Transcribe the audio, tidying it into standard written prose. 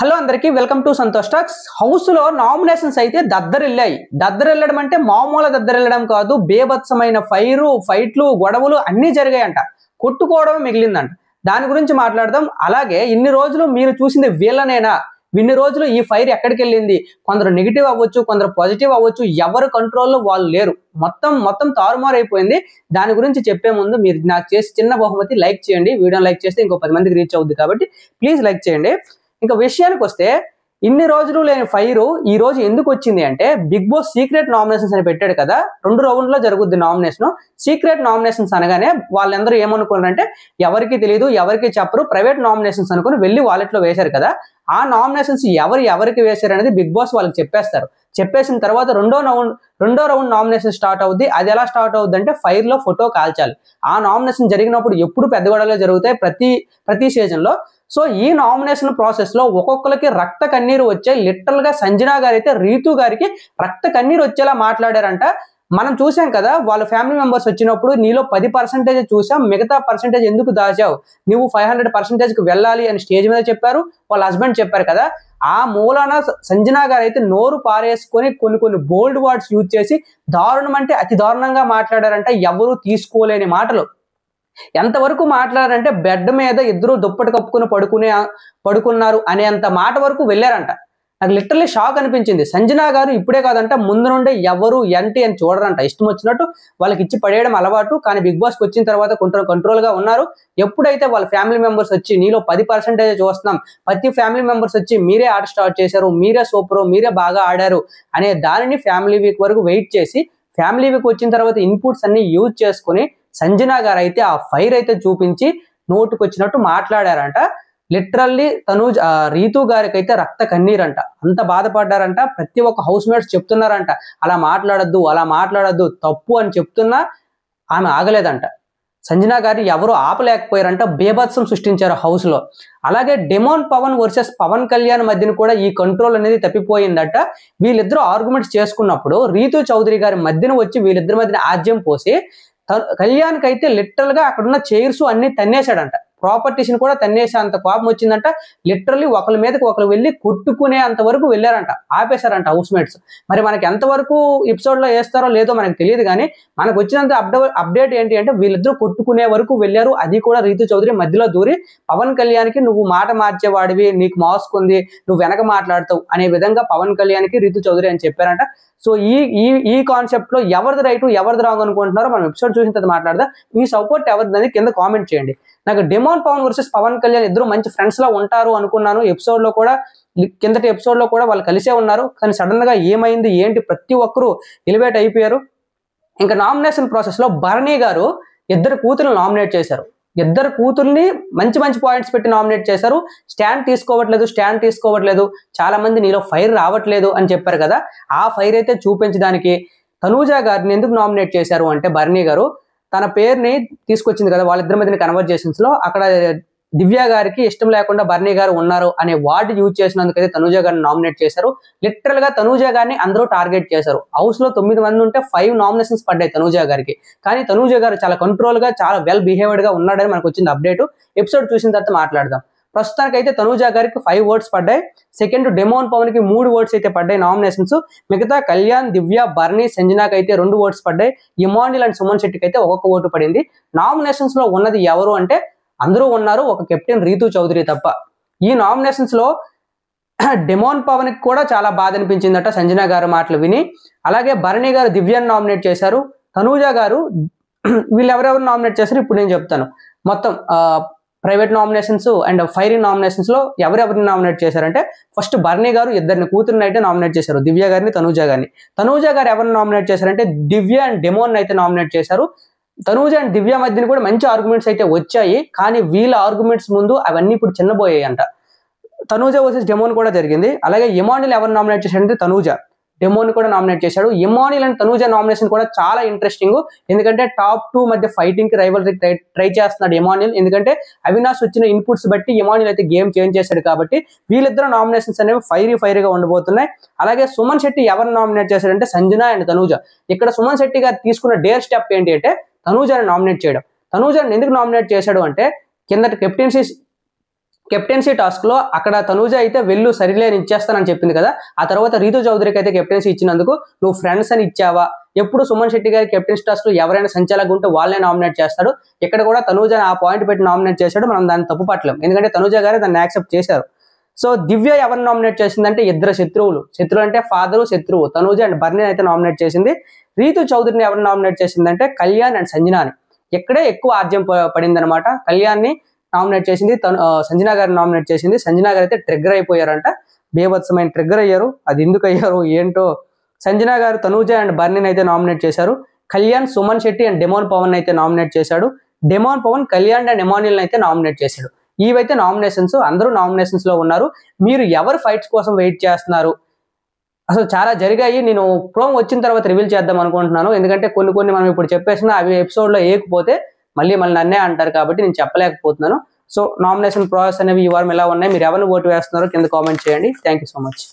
Hello అందరికీ welcome to Santosh talks. House లో nominations అయితే దద్దరిల్లాయి. దద్దరిల్లడం అంటే మామూలు దద్దరిల్లడం కాదు, బేభత్సమైన ఫైట్లు గొడవలు అన్నీ జరిగాయంట. కొట్టుకోవడం మిగిలిందంట. దాని గురించి మాట్లాడదాం. అలాగే ఇన్ని రోజులు మీరు చూసింది వీళ్ళనేనా, ఇన్ని రోజులు ఈ ఫైర్ ఎక్కడికి వెళ్ళింది, కొందరు నెగిటివ్ అవ్వచ్చు, కొందరు పాజిటివ్ అవ్వచ్చు, ఎవరు కంట్రోల్లో వాళ్ళు లేరు, మొత్తం తారుమారు అయిపోయింది. దాని గురించి చెప్పే ముందు మీరు నాకు చేసి చిన్న బహుమతి లైక్ చేయండి. వీడియోని లైక్ చేస్తే ఇంకో 10 మందికి రీచ్ అవుద్ది కాబట్టి ప్లీజ్ లైక్ చేయండి. ఇంకా విషయానికి వస్తే, ఇన్ని రోజులు లేని ఫైరు ఈ రోజు ఎందుకు వచ్చింది అంటే, బిగ్ బాస్ సీక్రెట్ నామినేషన్స్ అని పెట్టాడు కదా, 2 రౌండ్లో జరుగుద్ది నామినేషన్. సీక్రెట్ నామినేషన్స్ అనగానే వాళ్ళందరూ ఏమనుకున్నారంటే, ఎవరికి తెలియదు, ఎవరికి చెప్పరు, ప్రైవేట్ నామినేషన్స్ అనుకుని వెళ్ళి వాలెట్లో వేశారు కదా. ఆ నామినేషన్స్ ఎవరికి వేశారు అనేది బిగ్ బాస్ వాళ్ళకి చెప్పేస్తారు. చెప్పేసిన తర్వాత రెండో రౌండ్ నామినేషన్ స్టార్ట్ అవుద్ది. అది ఎలా స్టార్ట్ అవుద్ది అంటే, ఫైర్ లో ఫోటో కాల్చాలి. ఆ నామినేషన్ జరిగినప్పుడు ఎప్పుడు పెద్ద గొడవలు జరుగుతాయి ప్రతి సీజన్ లో. సో ఈ నామినేషన్ ప్రాసెస్ లో ఒక్కొక్కరికి రక్త కన్నీరు వచ్చాయి. లిటరల్ గా సంజనా గారు అయితే రీతు గారికి రక్త కన్నీరు వచ్చేలా మాట్లాడారంట. మనం చూసాం కదా, వాళ్ళ ఫ్యామిలీ మెంబర్స్ వచ్చినప్పుడు నీలో 10% చూసాం, మిగతా పర్సెంటేజ్ ఎందుకు దాచావు, నువ్వు 500%కి వెళ్ళాలి అని స్టేజ్ మీద చెప్పారు. వాళ్ళ హస్బెండ్ చెప్పారు కదా. ఆ మూలాన సంజనా గారు అయితే నోరు పారేసుకొని కొన్ని బోల్డ్ వర్డ్స్ యూజ్ చేసి దారుణం అంటే అతి దారుణంగా మాట్లాడారంట. ఎవరు తీసుకోలేని మాటలు. ఎంతవరకు మాట్లాడారంటే, బెడ్ మీద ఇద్దరు దుప్పటి కప్పుకుని పడుకున్నారు అనేంత మాట వరకు వెళ్ళారంట. నాకు లిటరల్లీ షాక్ అనిపించింది. సంజనా గారు ఇప్పుడే కాదంట, ముందు నుండే ఎవరు ఏంటి అని చూడరంట. ఇష్టం వచ్చినట్టు వాళ్ళకి ఇచ్చి పడేయడం అలవాటు. కానీ బిగ్ బాస్కి వచ్చిన తర్వాత కొంచెం కంట్రోల్గా ఉన్నారు. ఎప్పుడైతే వాళ్ళ ఫ్యామిలీ మెంబర్స్ వచ్చి నీలో 10% చూస్తున్నాం, ప్రతి ఫ్యామిలీ మెంబర్స్ వచ్చి మీరే ఆట స్టార్ట్ చేశారు, మీరే సూపరు, మీరే బాగా ఆడారు అనే దానిని ఫ్యామిలీ వీక్ వరకు వెయిట్ చేసి, ఫ్యామిలీ వీక్ వచ్చిన తర్వాత ఇన్పుట్స్ అన్ని యూజ్ చేసుకుని సంజనా గారు అయితే ఆ ఫైర్ అయితే చూపించి నోటుకు వచ్చినట్టు మాట్లాడారంట. లిటరల్లీ రీతు గారికి అయితే రక్త కన్నీరంట. అంత బాధపడ్డారంట. ప్రతి ఒక్క హౌస్ మేట్స్ చెప్తున్నారంట, అలా మాట్లాడద్దు తప్పు అని చెప్తున్నా ఆమె ఆగలేదంట. సంజనా గారిని ఎవరు ఆపలేకపోయారంట. బేభత్సం సృష్టించారు హౌస్ లో. అలాగే డెమోన్ పవన్ వర్సెస్ పవన్ కళ్యాణ్ మధ్యన కూడా ఈ కంట్రోల్ అనేది తప్పిపోయిందట. వీళ్ళిద్దరూ ఆర్గ్యుమెంట్స్ చేసుకున్నప్పుడు రీతు చౌదరి గారి మధ్యన వచ్చి వీళ్ళిద్దరి మధ్యన ఆజ్యం పోసి కళ్యాణ్కి అయితే లిటరల్ గా అక్కడున్న చైర్స్ అన్ని తన్నేశాడంట. ప్రాపర్టీస్ ని కూడా తన్నేసే అంత కోపం వచ్చిందంట. లిటరల్లీ ఒకరి మీదకి ఒకరు వెళ్ళి కొట్టుకునే అంత వరకు వెళ్ళారంట. ఆపేశారంట హౌస్ మేట్స్. మరి మనకి ఎంతవరకు ఎపిసోడ్ లో వేస్తారో లేదో మనకు తెలియదు, కానీ మనకు వచ్చినంత అప్డేట్ ఏంటి అంటే, వీళ్ళిద్దరూ కొట్టుకునే వరకు వెళ్ళారు. అది కూడా రీతు చౌదరి మధ్యలో దూరి పవన్ కళ్యాణ్కి నువ్వు మాట మార్చేవాడివి, నీకు మాస్కుంది, నువ్వు వెనక మాట్లాడతావు అనే విధంగా పవన్ కళ్యాణ్కి రీతు చౌదరి అని చెప్పారంట. సో ఈ కాన్సెప్ట్ లో ఎవరిది రైట్ ఎవరిది రాంగ్ అనుకుంటున్నారో మనం ఎపిసోడ్ చూసిన తర్వాత మాట్లాడదాం. మీ సపోర్ట్ ఎవరిదని కింద కామెంట్ చేయండి. నాకు డెమోన్ పవన్ వర్సెస్ పవన్ కళ్యాణ్ ఇద్దరు మంచి ఫ్రెండ్స్ లా ఉంటారు అనుకున్నాను. కిందటి ఎపిసోడ్ లో కూడా వాళ్ళు కలిసే ఉన్నారు. కానీ సడన్ గా ఏమైంది ఏంటి, ప్రతి ఒక్కరూ ఎలివేట్ అయిపోయారు. ఇంకా నామినేషన్ ప్రాసెస్ లో భరణి గారు 2 కూతుర్లు నామినేట్ చేశారు. 2 కూతుర్ని మంచి పాయింట్స్ పెట్టి నామినేట్ చేశారు. స్టాండ్ తీసుకోవట్లేదు, చాలా మంది నీలో ఫైర్ రావట్లేదు అని చెప్పారు కదా. ఆ ఫైర్ అయితే చూపించడానికి తనూజా గారిని ఎందుకు నామినేట్ చేశారు అంటే, భరణి గారు తన పేరుని తీసుకొచ్చింది కదా వాళ్ళిద్దరి మధ్యన కన్వర్జేషన్స్ లో, అక్కడ దివ్య గారికి ఇష్టం లేకుండా భరణి గారు ఉన్నారు అనే వర్డ్ యూజ్ చేసినందుకైతే తనూజా గారిని నామినేట్ చేశారు. లిటరల్ గా తనూజా గారిని అందరూ టార్గెట్ చేశారు. హౌస్ లో 9 మంది ఉంటే 5 నామినేషన్స్ పడ్డాయి తనూజా గారికి. కానీ తనూజా గారు చాలా కంట్రోల్ గా, చాలా వెల్ బిహేవ్డ్ గా ఉన్నాడని మనకు వచ్చింది అప్డేట్. ఎపిసోడ్ చూసిన తర్వాత మాట్లాడదాం. ప్రస్తుతానికి అయితే తనూజా గారికి 5 ఓట్స్ పడ్డాయి. సెకండ్ డెమోన్ పవన్ కి 3 ఓట్స్ అయితే పడ్డాయి నామినేషన్స్. మిగతా కళ్యాణ్, దివ్య, భరణి, సంజనాకి అయితే 2 ఓట్స్ పడ్డాయి. ఇమాన్యుల్ అండ్ సుమన్ శెట్టికి అయితే 1 ఓటు పడింది. నామినేషన్స్ లో ఉన్నది ఎవరు అంటే అందరూ ఉన్నారు, ఒక కెప్టెన్ రీతు చౌదరి తప్ప. ఈ నామినేషన్స్ లో డెమోన్ పవన్ కి కూడా చాలా బాధ అనిపించిందట సంజనా గారు మాటలు విని. అలాగే భరణి గారు దివ్యాన్ని నామినేట్ చేశారు. తనూజా గారు వీళ్ళు ఎవరెవరు నామినేట్ చేశారు ఇప్పుడు నేను చెప్తాను. మొత్తం private nominations and firing nominations లో ఎవరెవరిని నామినేట్ చేశారంటే, ఫస్ట్ భరణి గారు 2 కూతుర్ని అయితే నామినేట్ చేశారు, దివ్య గారిని, తనూజా గారిని. తనూజా గారు ఎవరిని నామినేట్ చేశారంటే, దివ్య అండ్ డెమోన్ అయితే నామినేట్ చేశారు. తనూజ అండ్ దివ్య మధ్యన కూడా మంచి ఆర్గ్యుమెంట్స్ అయితే వచ్చాయి. కానీ వీళ్ళ ఆర్గ్యుమెంట్స్ ముందు అవన్నీ ఇప్పుడు చిన్నబోయాయి అంట. తనూజ వర్సెస్ డెమోన్ కూడా జరిగింది. అలాగే ఇమాన్యుల్ ఎవరు నామినేట్ చేశారంటే తనూజ, డెమోన్ కూడా నామినేట్ చేశాడు. ఇమాన్యుల్ అండ్ తనూజ నామినేషన్ కూడా చాలా ఇంట్రెస్టింగ్. ఎందుకంటే టాప్ 2 మధ్య ఫైటింగ్ కి రైవల్రీ ట్రై చేస్తున్నాడు ఇమాన్యుల్. ఎందుకంటే అవినాష్ వచ్చిన ఇన్పుట్స్ బట్టి ఇమాన్యుల్ అయితే గేమ్ చేంజ్ చేశాడు కాబట్టి వీళ్ళిద్దరు నామినేషన్స్ అనేవి ఫైరీగా ఉండబోతున్నాయి. అలాగే సుమన్ శెట్టి ఎవరు నామినేట్ చేశారంటే సంజనా అండ్ తనూజ. ఇక్కడ సుమన్ శెట్టి గారు తీసుకున్న డేర్ స్టెప్ ఏంటి అంటే తనూజాని నామినేట్ చేయడం. తనూజాని ఎందుకు నామినేట్ చేశాడు అంటే, కిందటి కెప్టెన్సీ టాస్క్ లో అక్కడ తనూజ అయితే వెళ్ళు సరిలే నేను ఇచ్చేస్తానని చెప్పింది కదా, ఆ తర్వాత రీతు చౌదరికి అయితే కెప్టెన్సీ ఇచ్చినందుకు నువ్వు ఫ్రెండ్స్ అని ఇచ్చావా, ఎప్పుడు సుమన్ శెట్టి గారి కెప్టెన్సీ టాస్క్ లో ఎవరైనా సంచాలకుగా ఉంటే వాళ్ళే నామినేట్ చేస్తాడు, ఇక్కడ కూడా తనూజ ఆ పాయింట్ పెట్టి నామినేట్ చేశాడు, మనం దాన్ని తప్పు పట్టలేం, ఎందుకంటే తనూజ గారే దాన్ని యాక్సెప్ట్ చేశారు. సో దివ్య ఎవరిని నామినేట్ చేసిందంటే ఇద్దరు శత్రువులు అంటే ఫాదరు శత్రువు, తనూజ అండ్ బర్నీ అయితే నామినేట్ చేసింది. రీతు చౌదరిని ఎవరిని నామినేట్ చేసిందంటే కళ్యాణ్ అండ్ సంజనాని. ఇక్కడే ఎక్కువ ఆర్జ్యం పడింది అనమాట. కళ్యాణ్ని నామినేట్ చేసింది, సంజనా గారిని నామినేట్ చేసింది. సంజనా గారు అయితే ట్రిగ్గర్ అయిపోయారంట, బేభత్సమైన ట్రిగ్గర్ అయ్యారు. అది ఎందుకు అయ్యారు ఏంటో. సంజనా గారు తనూజ అండ్ బర్నీని అయితే నామినేట్ చేశారు. కళ్యాణ్ సుమన్ శెట్టి అండ్ డెమోన్ పవన్ అయితే నామినేట్ చేశాడు. Demon Pavan Kalyan and Emmanuel అయితే నామినేట్ చేశాడు. ఇవైతే నామినేషన్స్, అందరూ నామినేషన్స్ లో ఉన్నారు. మీరు ఎవరు ఫైట్స్ కోసం వెయిట్ చేస్తున్నారు? అసలు చాలా జరిగాయి. నేను ప్రోమ్ వచ్చిన తర్వాత రివీల్ చేద్దాం అనుకుంటున్నాను, ఎందుకంటే కొన్ని మనం ఇప్పుడు చెప్పేసిన అవి ఎపిసోడ్ లో వేయకపోతే మళ్ళీ నన్నే అంటారు కాబట్టి నేను చెప్పలేకపోతున్నాను. సో నామినేషన్ ప్రాసెస్ అనేవి ఈ వారం ఎలా ఉన్నాయి, మీరు ఎవరిని ఓటు వేస్తున్నారో కింద కామెంట్ చేయండి. Thank you so much.